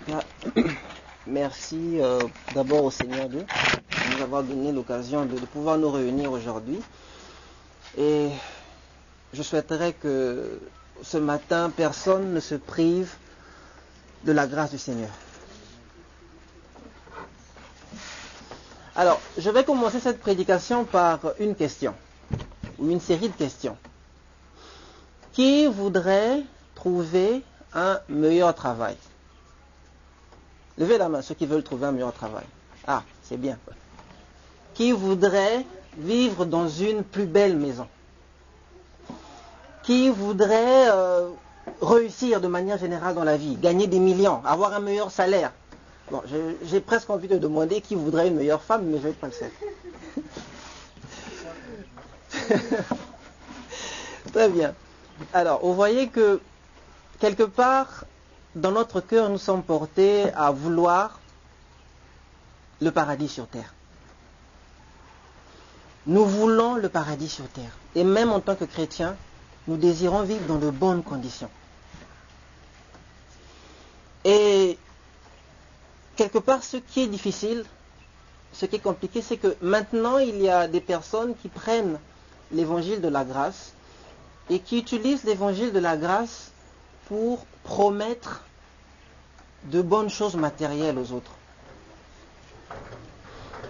Bien. Merci d'abord au Seigneur Dieu de nous avoir donné l'occasion de pouvoir nous réunir aujourd'hui. Et je souhaiterais que ce matin, personne ne se prive de la grâce du Seigneur. Alors, je vais commencer cette prédication par une question, ou une série de questions. Qui voudrait trouver un meilleur travail? Levez la main, ceux qui veulent trouver un meilleur travail. Ah, c'est bien. Qui voudrait vivre dans une plus belle maison? Qui voudrait réussir de manière générale dans la vie, gagner des millions, avoir un meilleur salaire? Bon, j'ai presque envie de demander qui voudrait une meilleure femme, mais je ne vais pas le faire. Très bien. Alors, vous voyez que quelque part, dans notre cœur, nous sommes portés à vouloir le paradis sur terre. Nous voulons le paradis sur terre. Et même en tant que chrétiens, nous désirons vivre dans de bonnes conditions. Et quelque part, ce qui est difficile, ce qui est compliqué, c'est que maintenant, il y a des personnes qui prennent l'évangile de la grâce et qui utilisent l'évangile de la grâce pour promettre de bonnes choses matérielles aux autres.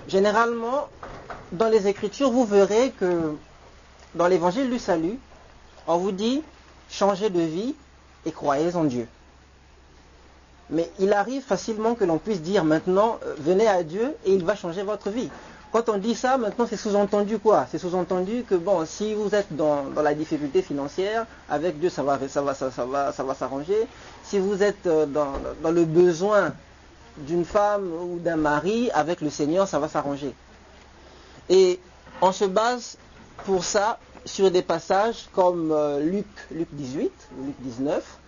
Généralement, dans les Écritures, vous verrez que dans l'évangile du salut, on vous dit changez de vie et croyez en Dieu. Mais il arrive facilement que l'on puisse dire maintenant, venez à Dieu et il va changer votre vie. Quand on dit ça, maintenant c'est sous-entendu quoi? C'est sous-entendu que bon, si vous êtes dans la difficulté financière, avec Dieu ça va s'arranger. Si vous êtes dans le besoin d'une femme ou d'un mari, avec le Seigneur ça va s'arranger. Et on se base pour ça sur des passages comme Luc 18, Luc 19,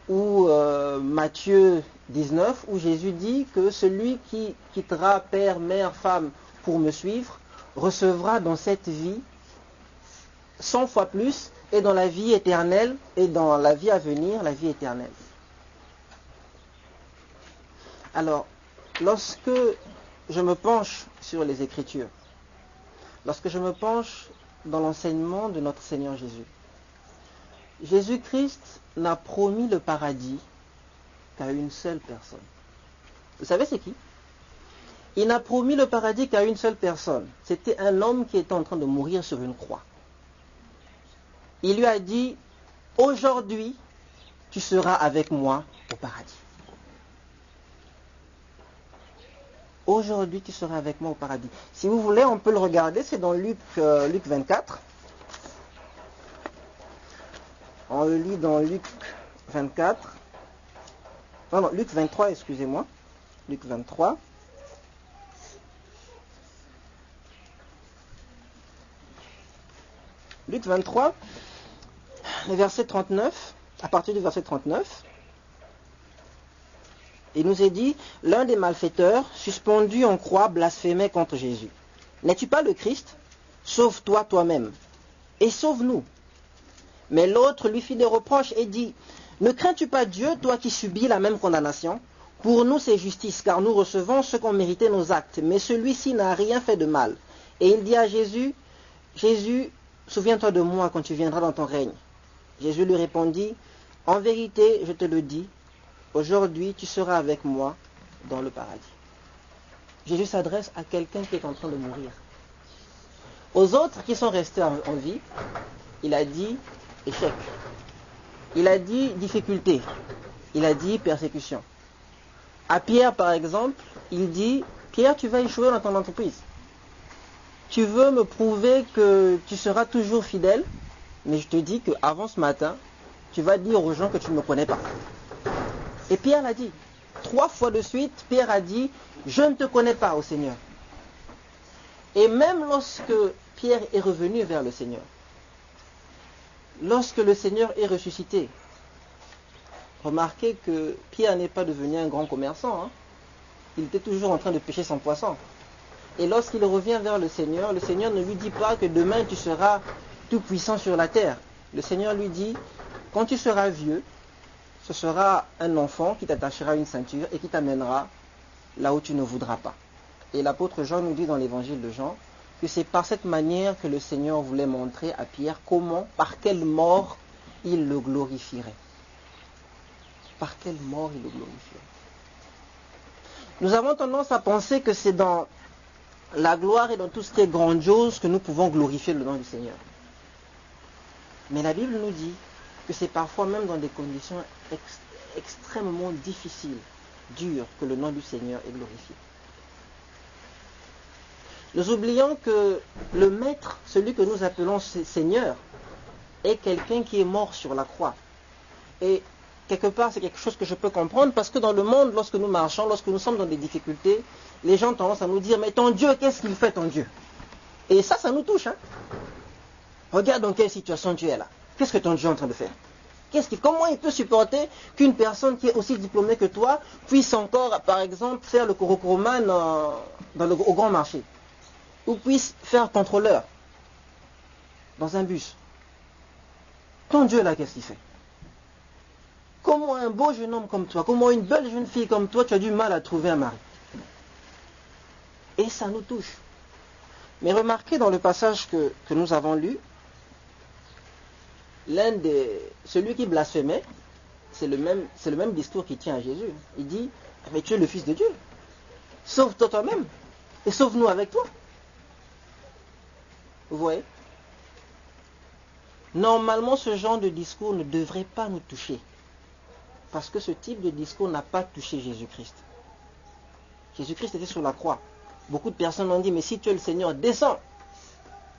ou Matthieu 19, où Jésus dit que celui qui quittera père, mère, femme pour me suivre, recevra dans cette vie 100 fois plus, et dans la vie éternelle, et dans la vie à venir, la vie éternelle. Alors, lorsque je me penche sur les Écritures, lorsque je me penche dans l'enseignement de notre Seigneur Jésus, Jésus-Christ n'a promis le paradis qu'à une seule personne. Vous savez c'est qui? Il n'a promis le paradis qu'à une seule personne. C'était un homme qui était en train de mourir sur une croix. Il lui a dit, aujourd'hui, tu seras avec moi au paradis. Aujourd'hui, tu seras avec moi au paradis. Si vous voulez, on peut le regarder, c'est dans Luc 24. On le lit dans Luc 24. Non, Luc 23, excusez-moi. Luc 23. Luc 23, le verset 39, à partir du verset 39, il nous est dit, l'un des malfaiteurs, suspendu en croix, blasphémait contre Jésus. N'es-tu pas le Christ? Sauve-toi toi-même, et sauve-nous. Mais l'autre lui fit des reproches et dit, ne crains-tu pas Dieu, toi qui subis la même condamnation? Pour nous c'est justice, car nous recevons ce qu'ont mérité nos actes, mais celui-ci n'a rien fait de mal. Et il dit à Jésus, Jésus, souviens-toi de moi quand tu viendras dans ton règne. Jésus lui répondit, en vérité, je te le dis, aujourd'hui tu seras avec moi dans le paradis. Jésus s'adresse à quelqu'un qui est en train de mourir. Aux autres qui sont restés en vie, il a dit échec. Il a dit difficulté. Il a dit persécution. À Pierre, par exemple, il dit, Pierre, tu vas échouer dans ton entreprise. Tu veux me prouver que tu seras toujours fidèle, mais je te dis qu'avant ce matin, tu vas dire aux gens que tu ne me connais pas. Et Pierre l'a dit. 3 fois de suite, Pierre a dit, je ne te connais pas au Seigneur. Et même lorsque Pierre est revenu vers le Seigneur, lorsque le Seigneur est ressuscité, remarquez que Pierre n'est pas devenu un grand commerçant. Il était toujours en train de pêcher son poisson. Et lorsqu'il revient vers le Seigneur ne lui dit pas que demain tu seras tout puissant sur la terre. Le Seigneur lui dit, quand tu seras vieux, ce sera un enfant qui t'attachera une ceinture et qui t'amènera là où tu ne voudras pas. Et l'apôtre Jean nous dit dans l'évangile de Jean que c'est par cette manière que le Seigneur voulait montrer à Pierre comment, par quelle mort il le glorifierait. Par quelle mort il le glorifierait. Nous avons tendance à penser que c'est dans la gloire et dans tout ce qui est grandiose que nous pouvons glorifier le nom du Seigneur. Mais la Bible nous dit que c'est parfois même dans des conditions extrêmement difficiles, dures, que le nom du Seigneur est glorifié. Nous oublions que le Maître, celui que nous appelons Seigneur, est quelqu'un qui est mort sur la croix. Et quelque part, c'est quelque chose que je peux comprendre, parce que dans le monde, lorsque nous marchons, lorsque nous sommes dans des difficultés, les gens ont tendance à nous dire, mais ton Dieu, qu'est-ce qu'il fait ton Dieu? Et ça nous touche. Hein? Regarde dans quelle situation tu es là. Qu'est-ce que ton Dieu est en train de faire? Comment il peut supporter qu'une personne qui est aussi diplômée que toi puisse encore, par exemple, faire le corocoroman au grand marché? Ou puisse faire contrôleur dans un bus? Ton Dieu là, qu'est-ce qu'il fait? Comment un beau jeune homme comme toi, comment une belle jeune fille comme toi, tu as du mal à trouver un mari? Et ça nous touche. Mais remarquez dans le passage que nous avons lu, celui qui blasphémait, c'est le même discours qui tient à Jésus. Il dit, mais tu es le Fils de Dieu. Sauve-toi toi-même et sauve-nous avec toi. Vous voyez? Normalement, ce genre de discours ne devrait pas nous toucher. Parce que ce type de discours n'a pas touché Jésus-Christ. Jésus-Christ était sur la croix. Beaucoup de personnes ont dit, mais si tu es le Seigneur, descends.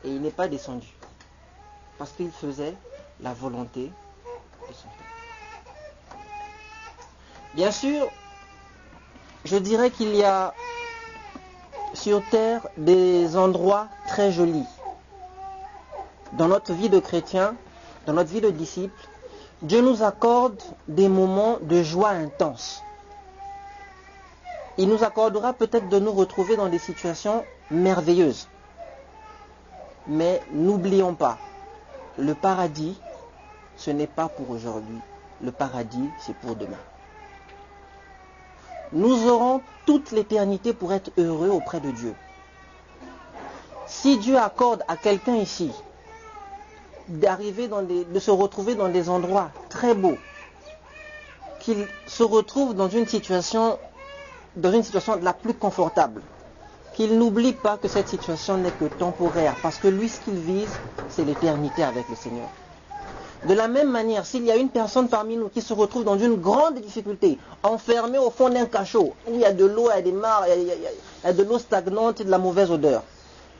Et il n'est pas descendu. Parce qu'il faisait la volonté de son Père. Bien sûr, je dirais qu'il y a sur terre des endroits très jolis. Dans notre vie de chrétien, dans notre vie de disciple, Dieu nous accorde des moments de joie intense. Il nous accordera peut-être de nous retrouver dans des situations merveilleuses. Mais n'oublions pas, le paradis, ce n'est pas pour aujourd'hui. Le paradis, c'est pour demain. Nous aurons toute l'éternité pour être heureux auprès de Dieu. Si Dieu accorde à quelqu'un ici de se retrouver dans des endroits très beaux, qu'il se retrouve dans une situation de la plus confortable, qu'il n'oublie pas que cette situation n'est que temporaire, parce que lui, ce qu'il vise, c'est l'éternité avec le Seigneur. De la même manière, s'il y a une personne parmi nous qui se retrouve dans une grande difficulté, enfermée au fond d'un cachot, où il y a de l'eau, il y a des mares, il y a de l'eau stagnante et de la mauvaise odeur,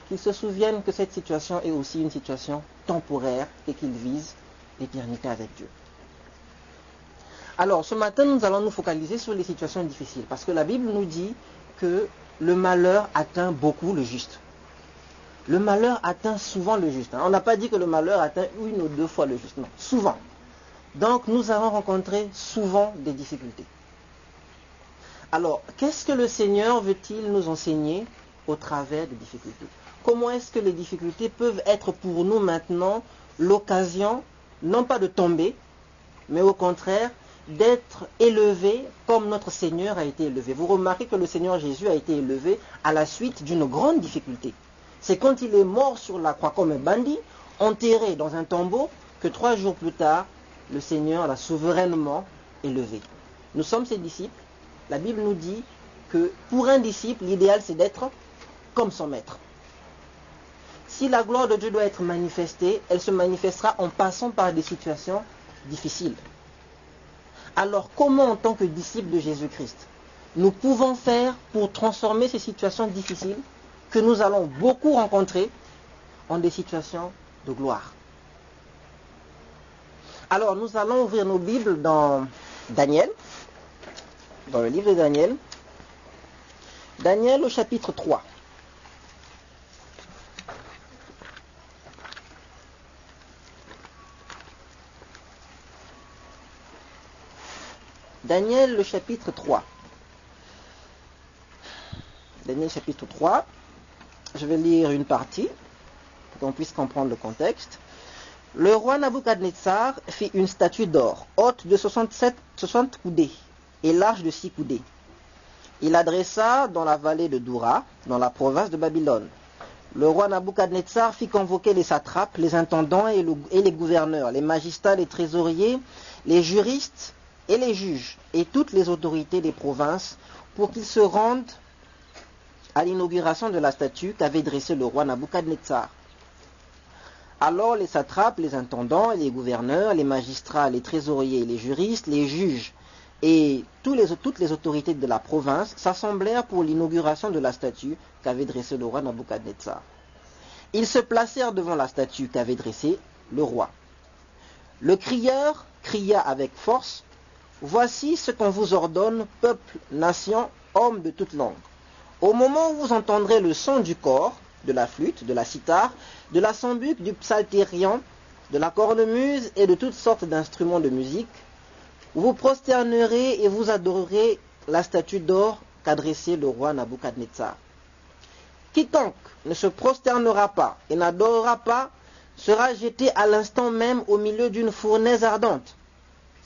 qu'il se souvienne que cette situation est aussi une situation temporaire et qu'il vise l'éternité avec Dieu. Alors, ce matin, nous allons nous focaliser sur les situations difficiles, parce que la Bible nous dit que le malheur atteint beaucoup le juste. Le malheur atteint souvent le juste. On n'a pas dit que le malheur atteint une ou deux fois le juste, non, souvent. Donc, nous allons rencontrer souvent des difficultés. Alors, qu'est-ce que le Seigneur veut-il nous enseigner au travers des difficultés? Comment est-ce que les difficultés peuvent être pour nous maintenant l'occasion, non pas de tomber, mais au contraire, d'être élevé comme notre Seigneur a été élevé. Vous remarquez que le Seigneur Jésus a été élevé à la suite d'une grande difficulté. C'est quand il est mort sur la croix comme un bandit, enterré dans un tombeau, que 3 jours plus tard, le Seigneur l'a souverainement élevé. Nous sommes ses disciples. La Bible nous dit que pour un disciple, l'idéal c'est d'être comme son maître. Si la gloire de Dieu doit être manifestée, elle se manifestera en passant par des situations difficiles. Alors, comment en tant que disciples de Jésus-Christ, nous pouvons faire pour transformer ces situations difficiles que nous allons beaucoup rencontrer en des situations de gloire? Alors, nous allons ouvrir nos Bibles dans Daniel, dans le livre de Daniel. Daniel au chapitre 3. Daniel, le chapitre 3. Daniel, chapitre 3. Je vais lire une partie pour qu'on puisse comprendre le contexte. Le roi Nabuchodonosor fit une statue d'or, haute de 60 coudées et large de 6 coudées. Il la dressa dans la vallée de Doura, dans la province de Babylone. Le roi Nabuchodonosor fit convoquer les satrapes, les intendants et les gouverneurs, les magistrats, les trésoriers, les juristes et les juges, et toutes les autorités des provinces, pour qu'ils se rendent à l'inauguration de la statue qu'avait dressée le roi Nabuchodonosor. Alors les satrapes, les intendants, les gouverneurs, les magistrats, les trésoriers, les juristes, les juges et toutes les autorités de la province s'assemblèrent pour l'inauguration de la statue qu'avait dressée le roi Nabuchodonosor. Ils se placèrent devant la statue qu'avait dressée le roi. Le crieur cria avec force: « Voici ce qu'on vous ordonne, peuple, nation, hommes de toute langue. Au moment où vous entendrez le son du cor, de la flûte, de la cithare, de la sambuc, du psaltérion, de la cornemuse et de toutes sortes d'instruments de musique, vous vous prosternerez et vous adorerez la statue d'or qu'a dressée le roi Nabuchodonosor. Quiconque ne se prosternera pas et n'adorera pas sera jeté à l'instant même au milieu d'une fournaise ardente.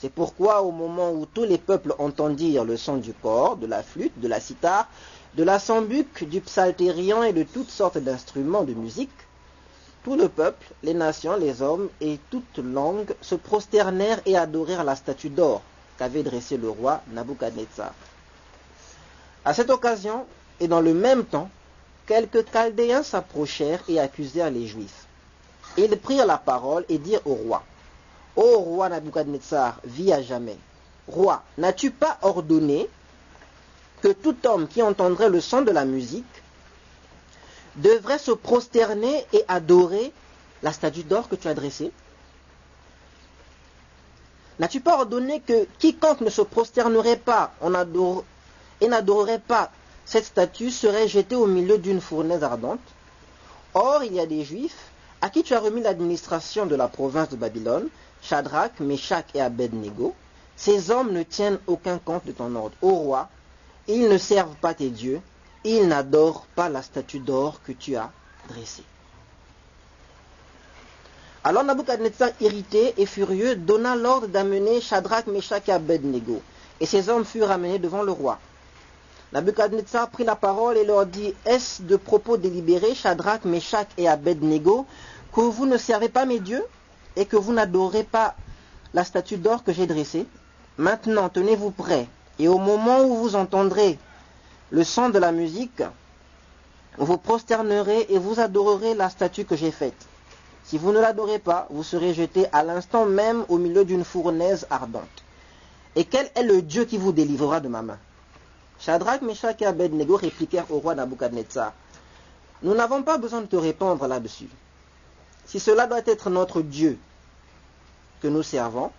C'est pourquoi au moment où tous les peuples entendirent le son du cor, de la flûte, de la cithare, de la sambuc, du psaltérion et de toutes sortes d'instruments de musique, tout le peuple, les nations, les hommes et toutes langues se prosternèrent et adorèrent la statue d'or qu'avait dressée le roi Nabuchodonosor. À cette occasion, et dans le même temps, quelques Chaldéens s'approchèrent et accusèrent les Juifs. Ils prirent la parole et dirent au roi: « Ô roi Nabuchodonosor, vis à jamais. Roi, n'as-tu pas ordonné que tout homme qui entendrait le son de la musique devrait se prosterner et adorer la statue d'or que tu as dressée? N'as-tu pas ordonné que quiconque ne se prosternerait pas et n'adorerait pas cette statue serait jeté au milieu d'une fournaise ardente? Or, il y a des Juifs à qui tu as remis l'administration de la province de Babylone, Shadrach, Meshach et Abednego. Ces hommes ne tiennent aucun compte de ton ordre. Ô roi, ils ne servent pas tes dieux, ils n'adorent pas la statue d'or que tu as dressée. » Alors Nabuchodonosor, irrité et furieux, donna l'ordre d'amener Shadrach, Meshach et Abednego. Et ces hommes furent amenés devant le roi. Nabuchodonosor prit la parole et leur dit: « Est-ce de propos délibérés, Shadrach, Meshach et Abednego, que vous ne servez pas mes dieux et que vous n'adorez pas la statue d'or que j'ai dressée? Maintenant, tenez-vous prêts, et au moment où vous entendrez le son de la musique, vous vous prosternerez et vous adorerez la statue que j'ai faite. Si vous ne l'adorez pas, vous serez jeté à l'instant même au milieu d'une fournaise ardente. Et quel est le Dieu qui vous délivrera de ma main? » Shadrach, Meshach et Abednego répliquèrent au roi Nabuchodonosor: « Nous n'avons pas besoin de te répondre là-dessus. Si cela doit être notre Dieu que nous servons,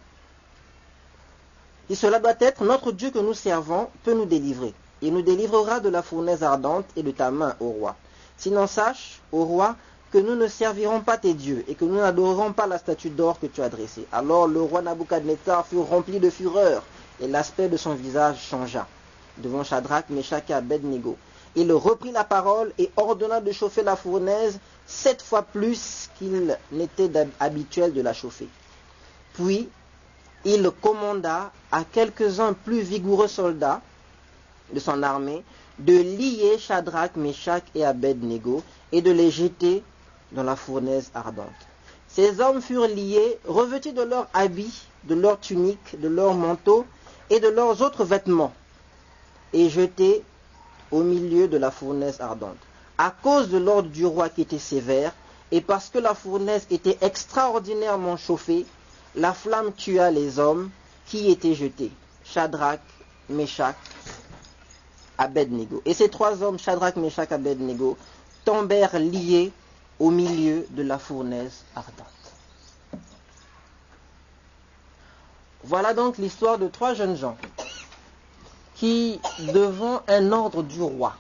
peut nous délivrer. Il nous délivrera de la fournaise ardente et de ta main, ô roi. Sinon sache, ô roi, que nous ne servirons pas tes dieux et que nous n'adorerons pas la statue d'or que tu as dressée. » Alors le roi Nabuchodonosor fut rempli de fureur et l'aspect de son visage changea devant Shadrach, Meshach et Abednego. Il reprit la parole et ordonna de chauffer la fournaise 7 fois plus qu'il n'était habituel de la chauffer. Puis il commanda à quelques-uns plus vigoureux soldats de son armée de lier Shadrach, Meshach et Abednego et de les jeter dans la fournaise ardente. Ces hommes furent liés, revêtus de leurs habits, de leurs tuniques, de leurs manteaux et de leurs autres vêtements, et jetés au milieu de la fournaise ardente. À cause de l'ordre du roi qui était sévère, et parce que la fournaise était extraordinairement chauffée, la flamme tua les hommes qui étaient jetés, Shadrach, Meshach, Abednego. Et ces 3 hommes, Shadrach, Meshach, Abednego, tombèrent liés au milieu de la fournaise ardente. Voilà donc l'histoire de 3 jeunes gens qui, devant un ordre du roi,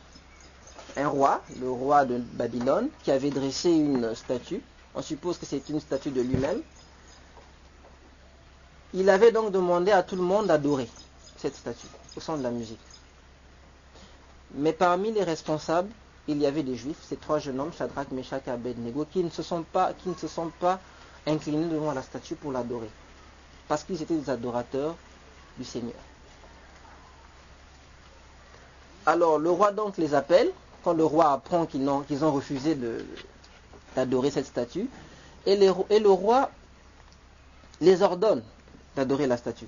un roi, le roi de Babylone, qui avait dressé une statue, on suppose que c'est une statue de lui-même, il avait donc demandé à tout le monde d'adorer cette statue, au son de la musique. Mais parmi les responsables, il y avait des Juifs, ces 3 jeunes hommes, Shadrach, Meshach et Abednego, qui ne se sont pas inclinés devant la statue pour l'adorer. Parce qu'ils étaient des adorateurs du Seigneur. Alors le roi donc les appelle, quand le roi apprend qu'ils ont refusé d'adorer cette statue, et le roi les ordonne d'adorer la statue.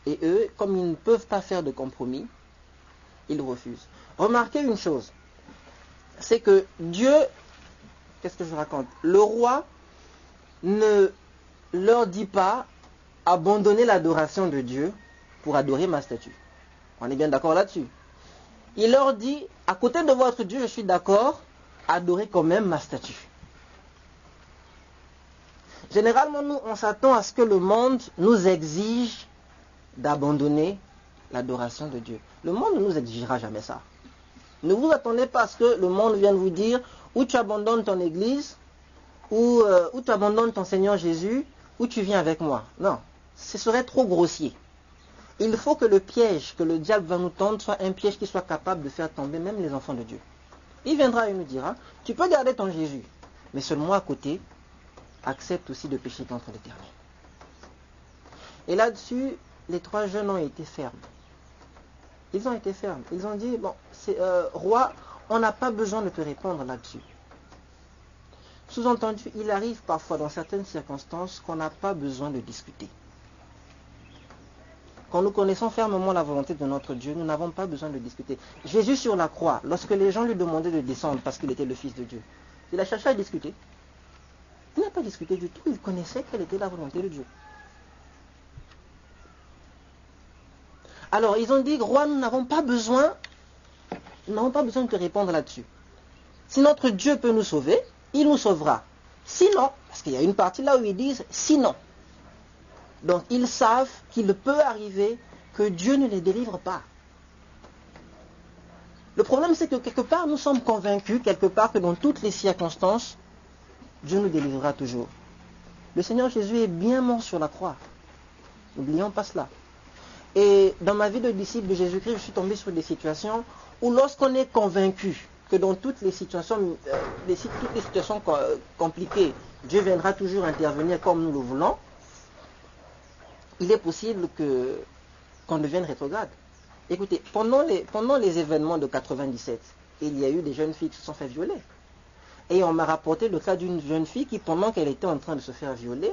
Et eux, comme ils ne peuvent pas faire de compromis, ils refusent. Remarquez une chose, c'est que Dieu, qu'est-ce que je raconte? Le roi ne leur dit pas abandonnez l'adoration de Dieu pour adorer ma statue. On est bien d'accord là-dessus. Il leur dit, à côté de votre Dieu, je suis d'accord, adorez quand même ma statue. Généralement, nous, on s'attend à ce que le monde nous exige d'abandonner l'adoration de Dieu. Le monde ne nous exigera jamais ça. Ne vous attendez pas à ce que le monde vienne vous dire ou tu abandonnes ton église, ou tu abandonnes ton Seigneur Jésus, ou tu viens avec moi. Non, ce serait trop grossier. Il faut que le piège que le diable va nous tendre soit un piège qui soit capable de faire tomber même les enfants de Dieu. Il viendra et nous dira, tu peux garder ton Jésus, mais seulement à côté, accepte aussi de pécher contre l'Éternel. Et là-dessus, les trois jeunes ont été fermes. Ils ont été fermes. Ils ont dit, bon, roi, on n'a pas besoin de te répondre là-dessus. Sous-entendu, il arrive parfois dans certaines circonstances qu'on n'a pas besoin de discuter. Quand nous connaissons fermement la volonté de notre Dieu, nous n'avons pas besoin de discuter. Jésus sur la croix, lorsque les gens lui demandaient de descendre parce qu'il était le Fils de Dieu, il a cherché à discuter. Il n'a pas discuté du tout, il connaissait quelle était la volonté de Dieu. Alors ils ont dit, roi, nous n'avons pas besoin de te répondre là-dessus. Si notre Dieu peut nous sauver, il nous sauvera. Sinon, parce qu'il y a une partie là où ils disent sinon. Donc ils savent qu'il peut arriver que Dieu ne les délivre pas. Le problème c'est que quelque part nous sommes convaincus, quelque part que dans toutes les circonstances, Dieu nous délivrera toujours. Le Seigneur Jésus est bien mort sur la croix. N'oublions pas cela. Et dans ma vie de disciple de Jésus-Christ, je suis tombé sur des situations où lorsqu'on est convaincu que dans toutes les situations, compliquées, Dieu viendra toujours intervenir comme nous le voulons, il est possible qu'on devienne rétrograde. Écoutez, pendant les événements de 97, il y a eu des jeunes filles qui se sont fait violer. Et on m'a rapporté le cas d'une jeune fille qui, pendant qu'elle était en train de se faire violer,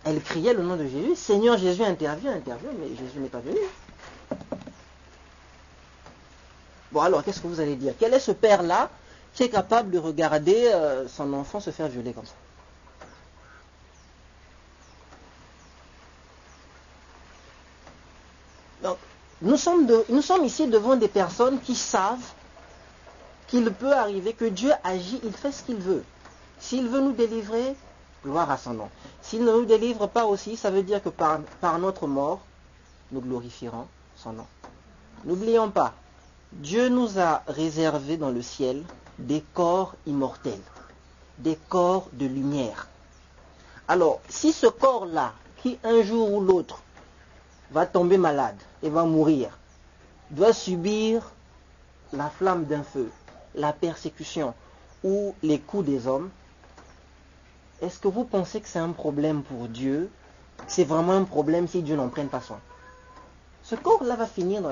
elle criait le nom de Jésus. Seigneur Jésus, interviens, mais Jésus n'est pas venu. Bon alors, qu'est-ce que vous allez dire? Quel est ce père-là qui est capable de regarder son enfant se faire violer comme ça? Donc, nous sommes ici devant des personnes qui savent qu'il peut arriver que Dieu agit, il fait ce qu'il veut. S'il veut nous délivrer, gloire à son nom. S'il ne nous délivre pas aussi, ça veut dire que par notre mort, nous glorifierons son nom. N'oublions pas, Dieu nous a réservé dans le ciel des corps immortels, des corps de lumière. Alors, si ce corps-là, qui un jour ou l'autre va tomber malade et va mourir, doit subir la flamme d'un feu, la persécution ou les coups des hommes, est-ce que vous pensez que c'est un problème pour Dieu? C'est vraiment un problème si Dieu n'en prenne pas soin. Ce corps-là va finir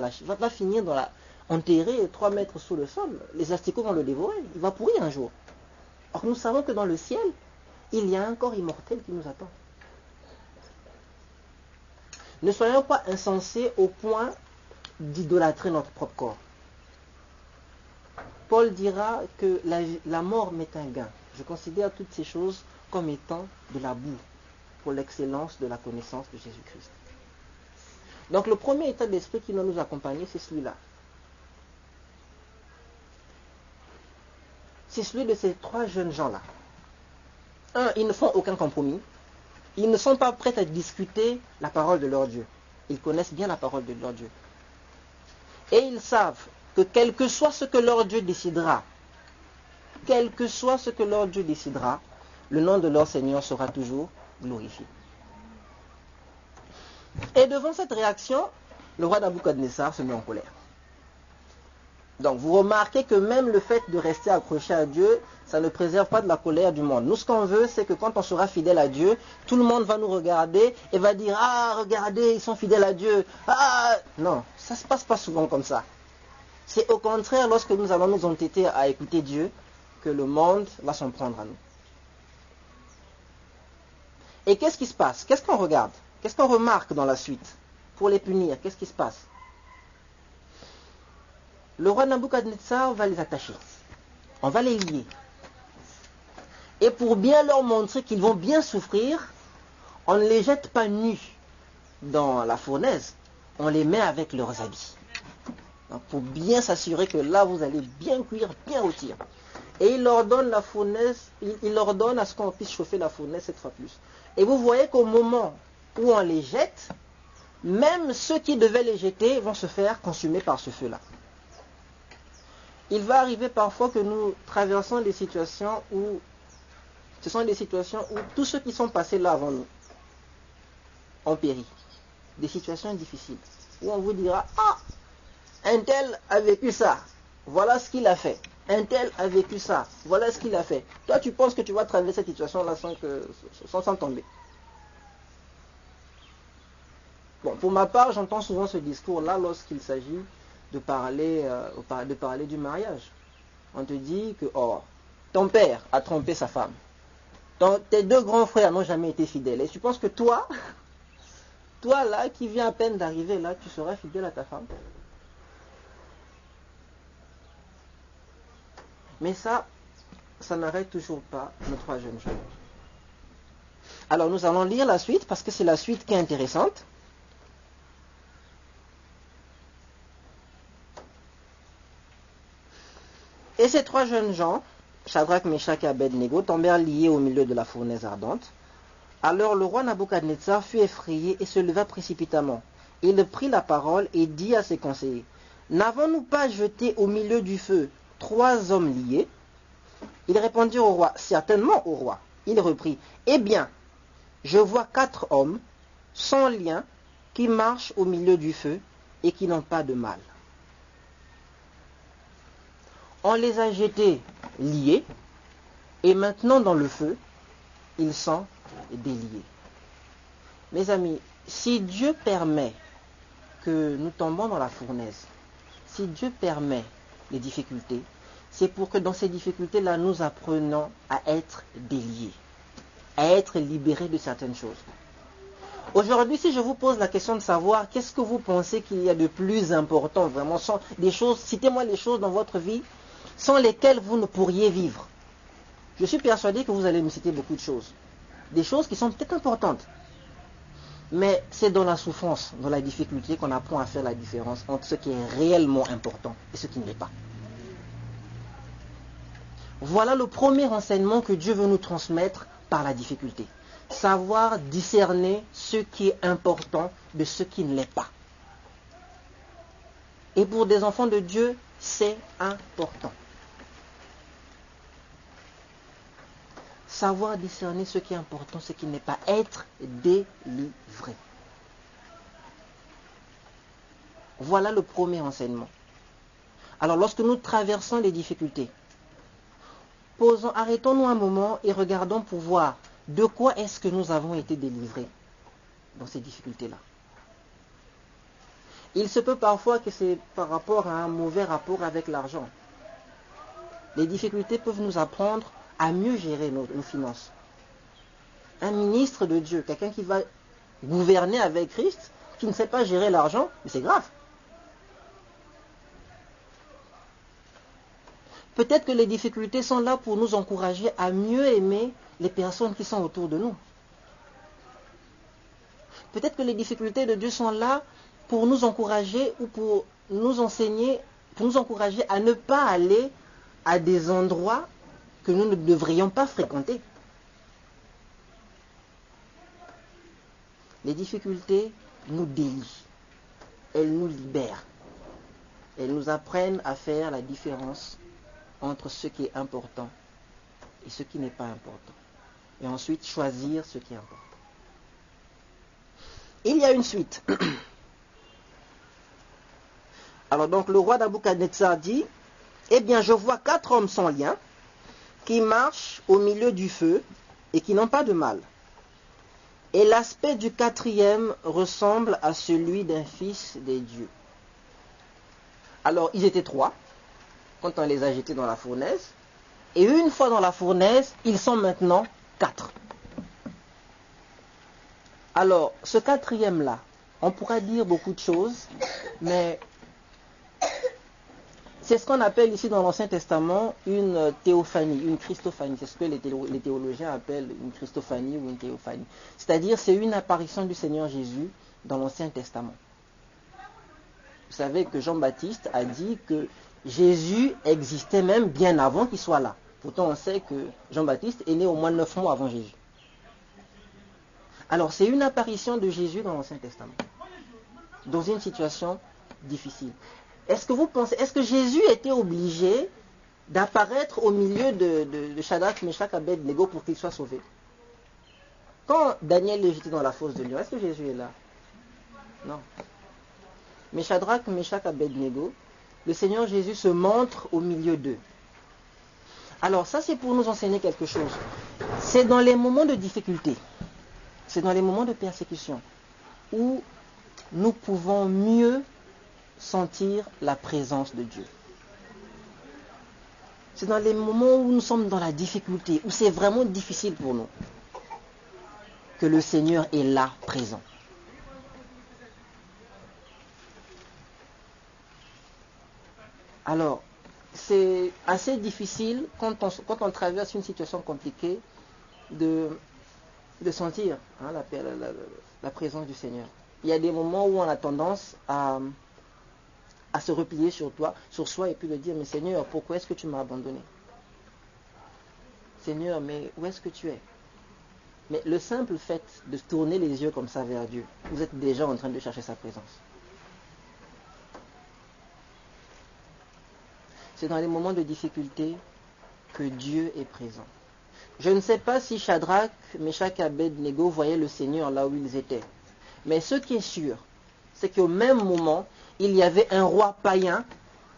enterré 3 mètres sous le sol. Les asticots vont le dévorer. Il va pourrir un jour. Or nous savons que dans le ciel, il y a un corps immortel qui nous attend. Ne soyons pas insensés au point d'idolâtrer notre propre corps. Paul dira que la mort m'est un gain. Je considère toutes ces choses comme étant de la boue pour l'excellence de la connaissance de Jésus-Christ. Donc le premier état d'esprit qui doit nous accompagner, c'est celui-là. C'est celui de ces 3 jeunes gens-là. Ils ne font aucun compromis. Ils ne sont pas prêts à discuter la parole de leur Dieu. Ils connaissent bien la parole de leur Dieu. Et ils savent que quel que soit ce que leur Dieu décidera, le nom de leur Seigneur sera toujours glorifié. Et devant cette réaction, le roi Nabuchodonosor se met en colère. Donc vous remarquez que même le fait de rester accroché à Dieu, ça ne préserve pas de la colère du monde. Nous, ce qu'on veut, c'est que quand on sera fidèle à Dieu, tout le monde va nous regarder et va dire « Ah, regardez, ils sont fidèles à Dieu. » Ah, non, ça ne se passe pas souvent comme ça. C'est au contraire, lorsque nous allons nous entêter à écouter Dieu, que le monde va s'en prendre à nous. Et qu'est-ce qui se passe? Qu'est-ce qu'on regarde? Qu'est-ce qu'on remarque dans la suite? Pour les punir, qu'est-ce qui se passe? Le roi Nabuchodonosor va les attacher. On va les lier. Et pour bien leur montrer qu'ils vont bien souffrir, on ne les jette pas nus dans la fournaise, on les met avec leurs habits. Donc, pour bien s'assurer que là, vous allez bien cuire, bien rôtir. Et il leur donne la fournaise, il leur donne à ce qu'on puisse chauffer la fournaise 7 fois plus. Et vous voyez qu'au moment où on les jette, même ceux qui devaient les jeter vont se faire consumer par ce feu-là. Il va arriver parfois que nous traversons des situations où ce sont des situations où tous ceux qui sont passés là avant nous ont péri. Des situations difficiles. Où on vous dira, ah, un tel a vécu ça. Voilà ce qu'il a fait. Un tel a vécu ça. Voilà ce qu'il a fait. Toi, tu penses que tu vas traverser cette situation-là sans tomber. Bon, pour ma part, j'entends souvent ce discours-là lorsqu'il s'agit de parler du mariage. On te dit que, oh, ton père a trompé sa femme. Tes deux grands frères n'ont jamais été fidèles. Et tu penses que toi là, qui viens à peine d'arriver là, tu seras fidèle à ta femme? Mais ça n'arrête toujours pas nos 3 jeunes gens. Alors nous allons lire la suite, parce que c'est la suite qui est intéressante. Et ces 3 jeunes gens, Shadrach, Meshach et Abed-Nego, tombèrent liés au milieu de la fournaise ardente. Alors le roi Nabuchodonosor fut effrayé et se leva précipitamment. Il prit la parole et dit à ses conseillers, « N'avons-nous pas jeté au milieu du feu 3 hommes liés ?» Ils répondirent au roi, « Certainement au roi. » Il reprit, « Eh bien, je vois 4 hommes sans lien qui marchent au milieu du feu et qui n'ont pas de mal. » On les a jetés liés et maintenant dans le feu, ils sont déliés. Mes amis, si Dieu permet que nous tombons dans la fournaise, si Dieu permet les difficultés, c'est pour que dans ces difficultés-là, nous apprenons à être déliés, à être libérés de certaines choses. Aujourd'hui, si je vous pose la question de savoir qu'est-ce que vous pensez qu'il y a de plus important, vraiment, sont des choses, citez-moi les choses dans votre vie sans lesquelles vous ne pourriez vivre. Je suis persuadé que vous allez me citer beaucoup de choses. Des choses qui sont peut-être importantes. Mais c'est dans la souffrance, dans la difficulté qu'on apprend à faire la différence entre ce qui est réellement important et ce qui ne l'est pas. Voilà le premier enseignement que Dieu veut nous transmettre par la difficulté. Savoir discerner ce qui est important de ce qui ne l'est pas. Et pour des enfants de Dieu, c'est important. Savoir discerner ce qui est important, ce qui n'est pas. Être délivré. Voilà le premier enseignement. Alors lorsque nous traversons les difficultés, arrêtons-nous un moment et regardons pour voir de quoi est-ce que nous avons été délivrés dans ces difficultés-là. Il se peut parfois que c'est par rapport à un mauvais rapport avec l'argent. Les difficultés peuvent nous apprendre à mieux gérer nos finances. Un ministre de Dieu, quelqu'un qui va gouverner avec Christ, qui ne sait pas gérer l'argent, mais c'est grave. Peut-être que les difficultés sont là pour nous encourager à mieux aimer les personnes qui sont autour de nous. Peut-être que les difficultés de Dieu sont là pour nous encourager ou pour nous enseigner, pour nous encourager à ne pas aller à des endroits que nous ne devrions pas fréquenter. Les difficultés nous délient. Elles nous libèrent. Elles nous apprennent à faire la différence entre ce qui est important et ce qui n'est pas important. Et ensuite, choisir ce qui est important. Il y a une suite. Alors donc le roi Nabuchodonosor dit, eh bien je vois 4 hommes sans lien qui marchent au milieu du feu et qui n'ont pas de mal. Et l'aspect du 4e ressemble à celui d'un fils des dieux. Alors ils étaient 3 quand on les a jetés dans la fournaise. Et une fois dans la fournaise, ils sont maintenant 4. Alors ce 4e là, on pourra dire beaucoup de choses, mais c'est ce qu'on appelle ici dans l'Ancien Testament une théophanie, une christophanie. C'est ce que les théologiens appellent une christophanie ou une théophanie. C'est-à-dire c'est une apparition du Seigneur Jésus dans l'Ancien Testament. Vous savez que Jean-Baptiste a dit que Jésus existait même bien avant qu'il soit là. Pourtant on sait que Jean-Baptiste est né au moins 9 mois avant Jésus. Alors c'est une apparition de Jésus dans l'Ancien Testament, dans une situation difficile. Est-ce que vous pensez, est-ce que Jésus était obligé d'apparaître au milieu de Shadrach, Meshach, Abed-Nego pour qu'il soit sauvé? Quand Daniel est jeté dans la fosse de lion, est-ce que Jésus est là? Non. Mais Shadrach, Meshach, Abed-Nego, le Seigneur Jésus se montre au milieu d'eux. Alors ça c'est pour nous enseigner quelque chose. C'est dans les moments de difficulté, c'est dans les moments de persécution où nous pouvons mieux sentir la présence de Dieu. C'est dans les moments où nous sommes dans la difficulté, où c'est vraiment difficile pour nous, que le Seigneur est là, présent. Alors, c'est assez difficile quand on traverse une situation compliquée de sentir la présence du Seigneur. Il y a des moments où on a tendance à se replier sur soi et puis de dire, mais Seigneur, pourquoi est-ce que tu m'as abandonné? Seigneur, mais où est-ce que tu es? Mais le simple fait de tourner les yeux comme ça vers Dieu, vous êtes déjà en train de chercher sa présence. C'est dans les moments de difficulté que Dieu est présent. Je ne sais pas si Shadrach, Meshach et Abed-Nego voyaient le Seigneur là où ils étaient. Mais ce qui est sûr, c'est qu'au même moment, il y avait un roi païen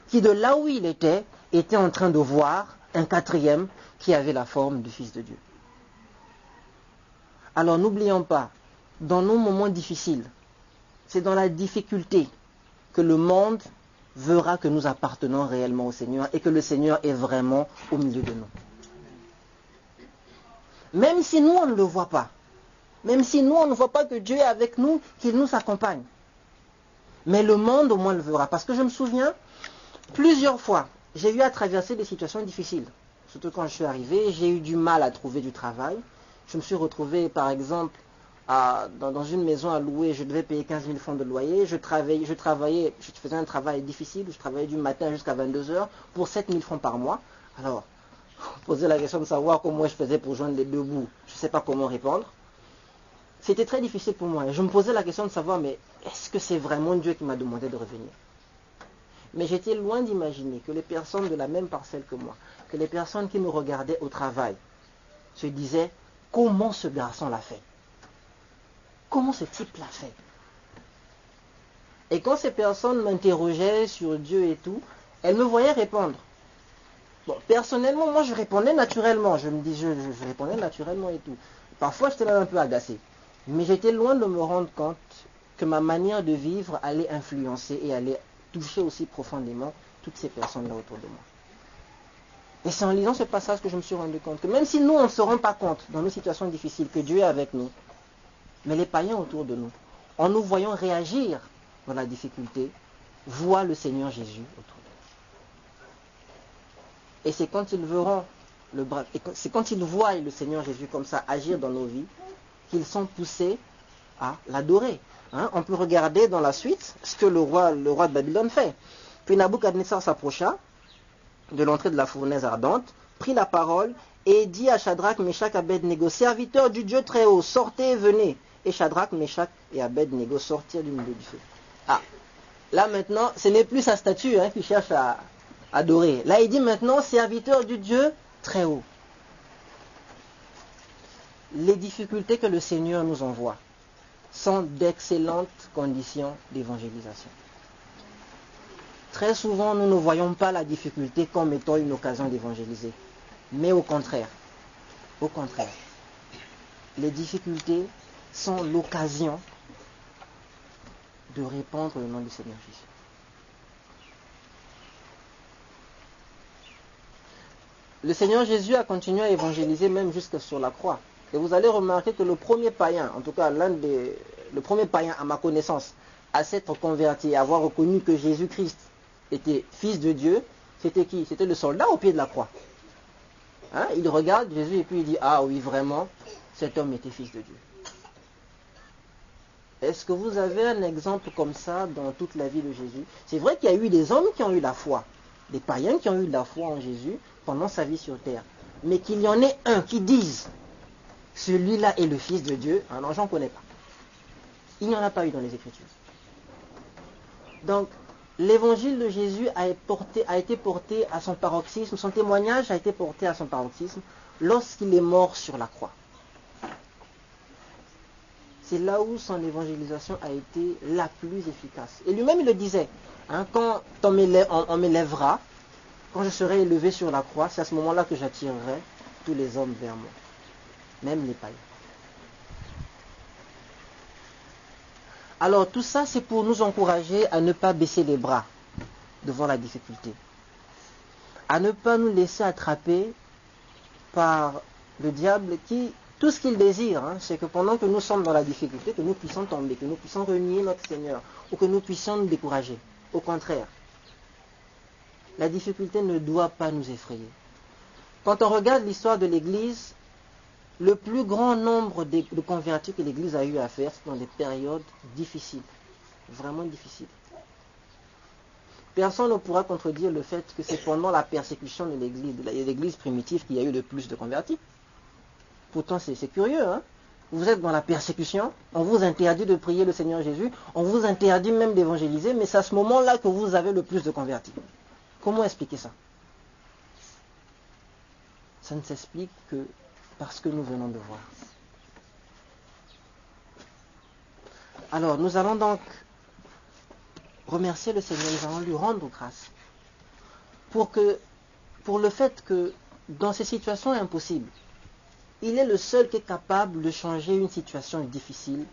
qui, de là où il était en train de voir un 4e qui avait la forme du Fils de Dieu. Alors n'oublions pas, dans nos moments difficiles, c'est dans la difficulté que le monde verra que nous appartenons réellement au Seigneur et que le Seigneur est vraiment au milieu de nous. Même si nous on ne le voit pas, même si nous on ne voit pas que Dieu est avec nous, qu'il nous accompagne. Mais le monde au moins le verra. Parce que je me souviens, plusieurs fois, j'ai eu à traverser des situations difficiles. Surtout quand je suis arrivé, j'ai eu du mal à trouver du travail. Je me suis retrouvé, par exemple, dans une maison à louer, je devais payer 15 000 francs de loyer. Je faisais un travail difficile, je travaillais du matin jusqu'à 22 heures pour 7 000 francs par mois. Alors, poser la question de savoir comment je faisais pour joindre les deux bouts, je ne sais pas comment répondre. C'était très difficile pour moi. Je me posais la question de savoir, mais est-ce que c'est vraiment Dieu qui m'a demandé de revenir? Mais j'étais loin d'imaginer que les personnes de la même parcelle que moi, que les personnes qui me regardaient au travail, se disaient, comment ce garçon l'a fait? Comment ce type l'a fait? Et quand ces personnes m'interrogeaient sur Dieu et tout, elles me voyaient répondre. Bon, personnellement, moi je répondais naturellement. Je répondais naturellement et tout. Parfois j'étais même un peu agacé. Mais j'étais loin de me rendre compte que ma manière de vivre allait influencer et allait toucher aussi profondément toutes ces personnes-là autour de moi. Et c'est en lisant ce passage que je me suis rendu compte que même si nous, on ne se rend pas compte dans nos situations difficiles que Dieu est avec nous, mais les païens autour de nous, en nous voyant réagir dans la difficulté, voient le Seigneur Jésus autour d'eux. Et c'est quand ils verront c'est quand ils voient le Seigneur Jésus comme ça agir dans nos vies, qu'ils sont poussés à l'adorer. On peut regarder dans la suite ce que le roi de Babylone fait. Puis Nabuchodonosor s'approcha de l'entrée de la fournaise ardente, prit la parole et dit à Shadrach, Meshach, Abed-Nego, serviteurs du Dieu très haut, sortez et venez. Et Shadrach, Meshach et Abed-Nego sortirent du milieu du feu. Là maintenant, ce n'est plus sa statue qu'il cherche à adorer. Là il dit maintenant, serviteurs du Dieu très haut. Les difficultés que le Seigneur nous envoie sont d'excellentes conditions d'évangélisation. Très souvent, nous ne voyons pas la difficulté comme étant une occasion d'évangéliser. Mais au contraire, les difficultés sont l'occasion de répandre le nom du Seigneur Jésus. Le Seigneur Jésus a continué à évangéliser même jusque sur la croix. Et vous allez remarquer que le premier païen, en tout cas le premier païen à ma connaissance, à s'être converti, à avoir reconnu que Jésus-Christ était fils de Dieu, c'était qui? C'était le soldat au pied de la croix. Hein? Il regarde Jésus et puis il dit, ah oui, vraiment, cet homme était fils de Dieu. Est-ce que vous avez un exemple comme ça dans toute la vie de Jésus? C'est vrai qu'il y a eu des hommes qui ont eu la foi, des païens qui ont eu la foi en Jésus pendant sa vie sur terre. Mais qu'il y en ait un qui dise, celui-là est le fils de Dieu, alors j'en connais pas. Il n'y en a pas eu dans les Écritures. Donc, l'évangile de Jésus a été porté à son paroxysme, son témoignage a été porté à son paroxysme lorsqu'il est mort sur la croix. C'est là où son évangélisation a été la plus efficace. Et lui-même il le disait, hein, quand on m'élèvera, quand je serai élevé sur la croix, c'est à ce moment-là que j'attirerai tous les hommes vers moi, même les païens. Alors tout ça, c'est pour nous encourager à ne pas baisser les bras devant la difficulté, à ne pas nous laisser attraper par le diable qui, tout ce qu'il désire, hein, c'est que pendant que nous sommes dans la difficulté, que nous puissions tomber, que nous puissions renier notre Seigneur, ou que nous puissions nous décourager. Au contraire, la difficulté ne doit pas nous effrayer. Quand on regarde l'histoire de l'Église, le plus grand nombre de convertis que l'Église a eu à faire, c'est dans des périodes difficiles, vraiment difficiles. Personne ne pourra contredire le fait que c'est pendant la persécution de l'Église primitive qu'il y a eu le plus de convertis. Pourtant, c'est curieux, hein? Vous êtes dans la persécution, on vous interdit de prier le Seigneur Jésus, on vous interdit même d'évangéliser, mais c'est à ce moment-là que vous avez le plus de convertis. Comment expliquer ça? Ça ne s'explique que parce que nous venons de voir. Alors, nous allons donc remercier le Seigneur, nous allons lui rendre grâce pour le fait que dans ces situations impossibles, il est le seul qui est capable de changer une situation difficile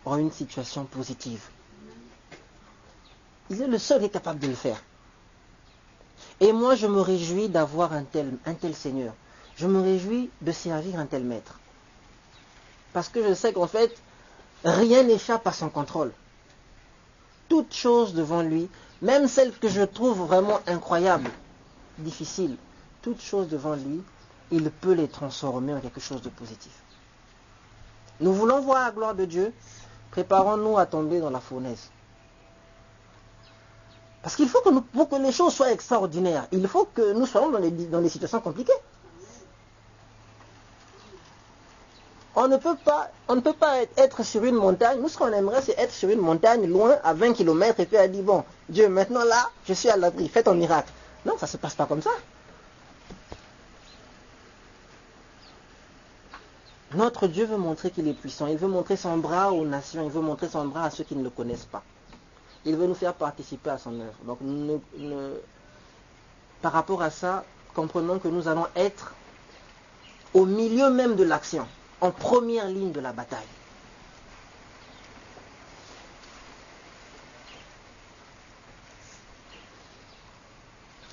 en une situation positive. Il est le seul qui est capable de le faire. Et moi, je me réjouis d'avoir un tel Seigneur. Je me réjouis de servir un tel maître. Parce que je sais qu'en fait, rien n'échappe à son contrôle. Toute chose devant lui, même celle que je trouve vraiment incroyable, difficile, toute chose devant lui, il peut les transformer en quelque chose de positif. Nous voulons voir la gloire de Dieu, préparons-nous à tomber dans la fournaise. Parce qu'il faut que pour que les choses soient extraordinaires, il faut que nous soyons dans des situations compliquées. On ne peut pas être sur une montagne. Nous, ce qu'on aimerait, c'est être sur une montagne loin, à 20 km, et puis elle dit, bon, Dieu, maintenant là, je suis à l'abri, fais ton miracle. Non, ça ne se passe pas comme ça. Notre Dieu veut montrer qu'il est puissant. Il veut montrer son bras aux nations. Il veut montrer son bras à ceux qui ne le connaissent pas. Il veut nous faire participer à son œuvre. Donc, par rapport à ça, comprenons que nous allons être au milieu même de l'action, en première ligne de la bataille.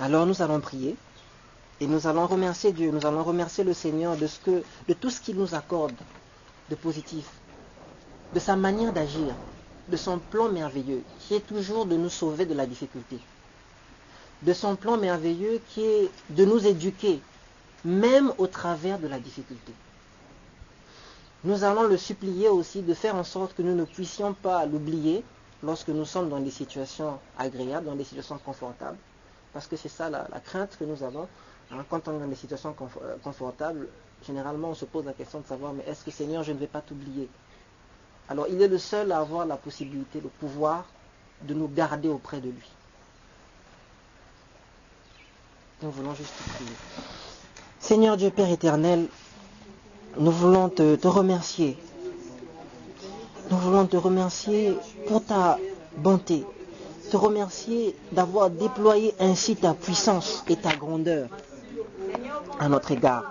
Alors, nous allons prier. Et nous allons remercier Dieu, nous allons remercier le Seigneur de tout ce qu'il nous accorde de positif, de sa manière d'agir, de son plan merveilleux, qui est toujours de nous sauver de la difficulté, de son plan merveilleux qui est de nous éduquer, même au travers de la difficulté. Nous allons le supplier aussi de faire en sorte que nous ne puissions pas l'oublier lorsque nous sommes dans des situations agréables, dans des situations confortables, parce que c'est ça la crainte que nous avons. Quand on est dans des situations confortables, généralement on se pose la question de savoir, mais est-ce que Seigneur, je ne vais pas t'oublier? Alors il est le seul à avoir la possibilité, le pouvoir de nous garder auprès de lui. Nous voulons juste prier. Seigneur Dieu Père éternel, nous voulons te remercier. Nous voulons te remercier pour ta bonté. te remercier d'avoir déployé ainsi ta puissance et ta grandeur à notre égard.